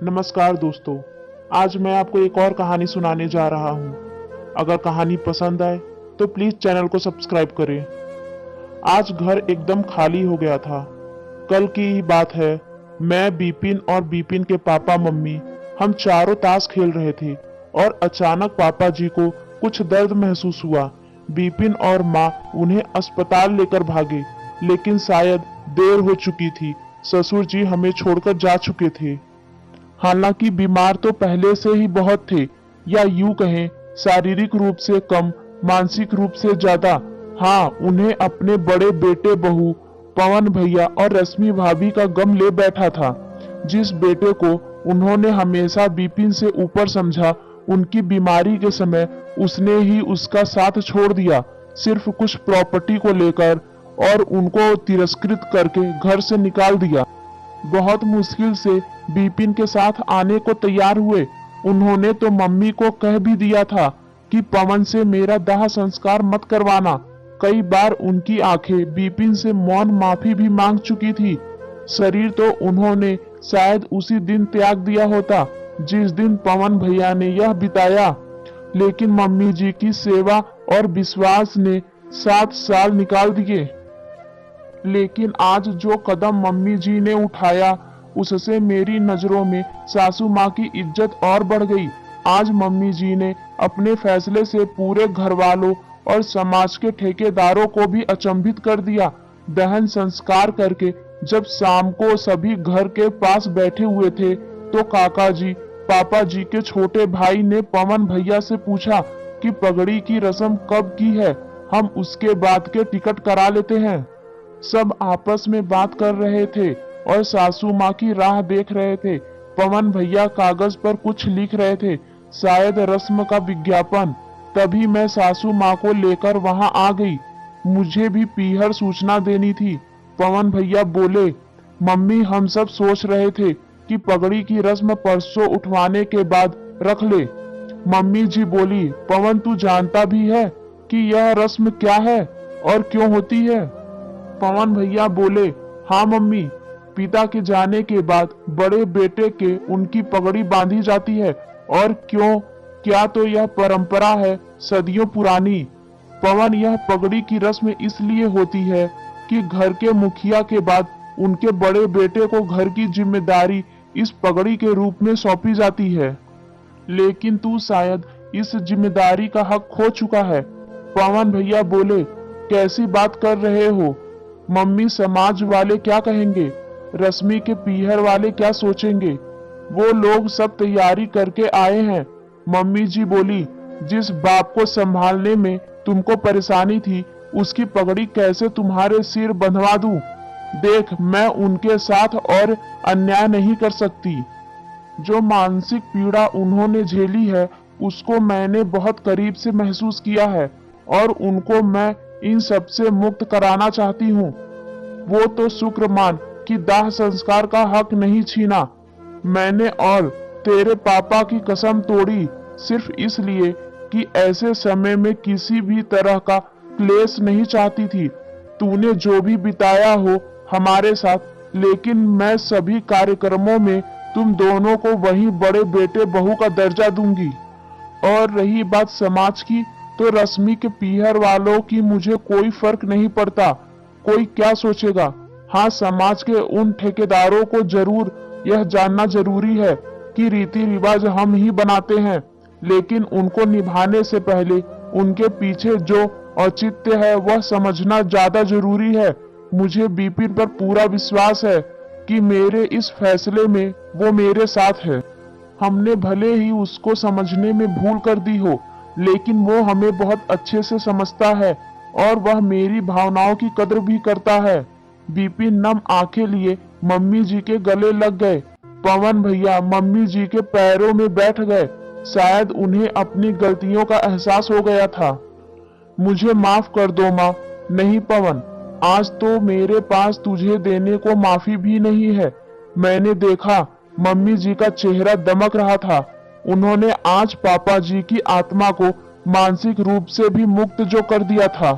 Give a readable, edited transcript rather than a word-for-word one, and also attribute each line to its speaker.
Speaker 1: नमस्कार दोस्तों। आज मैं आपको एक और कहानी सुनाने जा रहा हूँ। अगर कहानी पसंद आए तो प्लीज चैनल को सब्सक्राइब करें। आज घर एकदम खाली हो गया था। कल की ही बात है। मैं, बिपिन और बिपिन के पापा मम्मी हम चारों ताश खेल रहे थे और अचानक पापा जी को कुछ दर्द महसूस हुआ। बिपिन और माँ उन्हें अस्पताल लेकर भागे, लेकिन शायद देर हो चुकी थी। ससुर जी हमें छोड़कर जा चुके थे। हालांकि बीमार तो पहले से ही बहुत थे, या यूं कहें शारीरिक रूप से कम, मानसिक रूप से ज्यादा। हाँ, उन्हें अपने बड़े बेटे बहू पवन भैया और रश्मि भाभी का गम ले बैठा था। जिस बेटे को उन्होंने हमेशा बिपिन से ऊपर समझा, उनकी बीमारी के समय उसने ही उसका साथ छोड़ दिया, सिर्फ कुछ प्रॉपर्टी को लेकर, और उनको तिरस्कृत करके घर से निकाल दिया। बहुत मुश्किल से बिपिन के साथ आने को तैयार हुए। उन्होंने तो मम्मी को कह भी दिया था कि पवन से मेरा दाह संस्कार मत करवाना। कई बार उनकी आंखें बिपिन से मौन माफी भी मांग चुकी थी। शरीर तो उन्होंने शायद उसी दिन त्याग दिया होता जिस दिन पवन भैया ने यह बिताया, लेकिन मम्मी जी की सेवा और विश्वास ने 7 साल निकाल दिए। लेकिन आज जो कदम मम्मी जी ने उठाया, उससे मेरी नजरों में सासू माँ की इज्जत और बढ़ गई। आज मम्मी जी ने अपने फैसले से पूरे घर वालों और समाज के ठेकेदारों को भी अचंभित कर दिया। दहन संस्कार करके जब शाम को सभी घर के पास बैठे हुए थे, तो काका जी, पापा जी के छोटे भाई ने पवन भैया से पूछा कि पगड़ी की रस्म कब की है, हम उसके बाद के टिकट करा लेते हैं। सब आपस में बात कर रहे थे और सासू माँ की राह देख रहे थे। पवन भैया कागज पर कुछ लिख रहे थे, शायद रस्म का विज्ञापन। तभी मैं सासू माँ को लेकर वहां आ गई। मुझे भी पीहर सूचना देनी थी। पवन भैया बोले, मम्मी हम सब सोच रहे थे कि पगड़ी की रस्म परसों उठवाने के बाद रख ले। मम्मी जी बोली, पवन तू जानता भी है कि यह रस्म क्या है और क्यों होती है? पवन भैया बोले, हाँ मम्मी, पिता के जाने के बाद बड़े बेटे के उनकी पगड़ी बांधी जाती है। और क्यों, क्या तो यह परंपरा है सदियों पुरानी। पवन, यह पगड़ी की रस्म इसलिए होती है कि घर के मुखिया के बाद उनके बड़े बेटे को घर की जिम्मेदारी इस पगड़ी के रूप में सौंपी जाती है। लेकिन तू शायद इस जिम्मेदारी का हक खो चुका है। पवन भैया बोले, कैसी बात कर रहे हो मम्मी, समाज वाले क्या कहेंगे, रश्मि के पीहर वाले क्या सोचेंगे? वो लोग सब तैयारी करके आए हैं। मम्मी जी बोली, जिस बाप को संभालने में तुमको परेशानी थी, उसकी पगड़ी कैसे तुम्हारे सिर बंधवा दूं? देख, मैं उनके साथ और अन्याय नहीं कर सकती। जो मानसिक पीड़ा उन्होंने झेली है, उसको मैंने बहुत करीब से महसूस किया है और उनको मैं इन सब से मुक्त कराना चाहती हूँ। वो तो शुक्र मान कि दाह संस्कार का हक नहीं छीना मैंने, और तेरे पापा की कसम तोड़ी सिर्फ इसलिए कि ऐसे समय में किसी भी तरह का क्लेश नहीं चाहती थी। तूने जो भी बिताया हो हमारे साथ, लेकिन मैं सभी कार्यक्रमों में तुम दोनों को वही बड़े बेटे बहू का दर्जा दूंगी। और रही बात समाज की, तो रश्मि के पीहर वालों की मुझे कोई फर्क नहीं पड़ता, कोई क्या सोचेगा। हाँ, समाज के उन ठेकेदारों को जरूर यह जानना जरूरी है कि रीति रिवाज हम ही बनाते हैं, लेकिन उनको निभाने से पहले उनके पीछे जो औचित्य है वह समझना ज्यादा जरूरी है। मुझे बिपिन पर पूरा विश्वास है कि मेरे इस फैसले में वो मेरे साथ है। हमने भले ही उसको समझने में भूल कर दी हो, लेकिन वो हमें बहुत अच्छे से समझता है और वह मेरी भावनाओं की कद्र भी करता है। बिपिन नम आंखें लिए मम्मी जी के गले लग गए। पवन भैया मम्मी जी के पैरों में बैठ गए। शायद उन्हें अपनी गलतियों का एहसास हो गया था। मुझे माफ कर दो माँ। नहीं पवन, आज तो मेरे पास तुझे देने को माफी भी नहीं है। मैंने देखा मम्मी जी का चेहरा दमक रहा था। उन्होंने आज पापा जी की आत्मा को मानसिक रूप से भी मुक्त जो कर दिया था।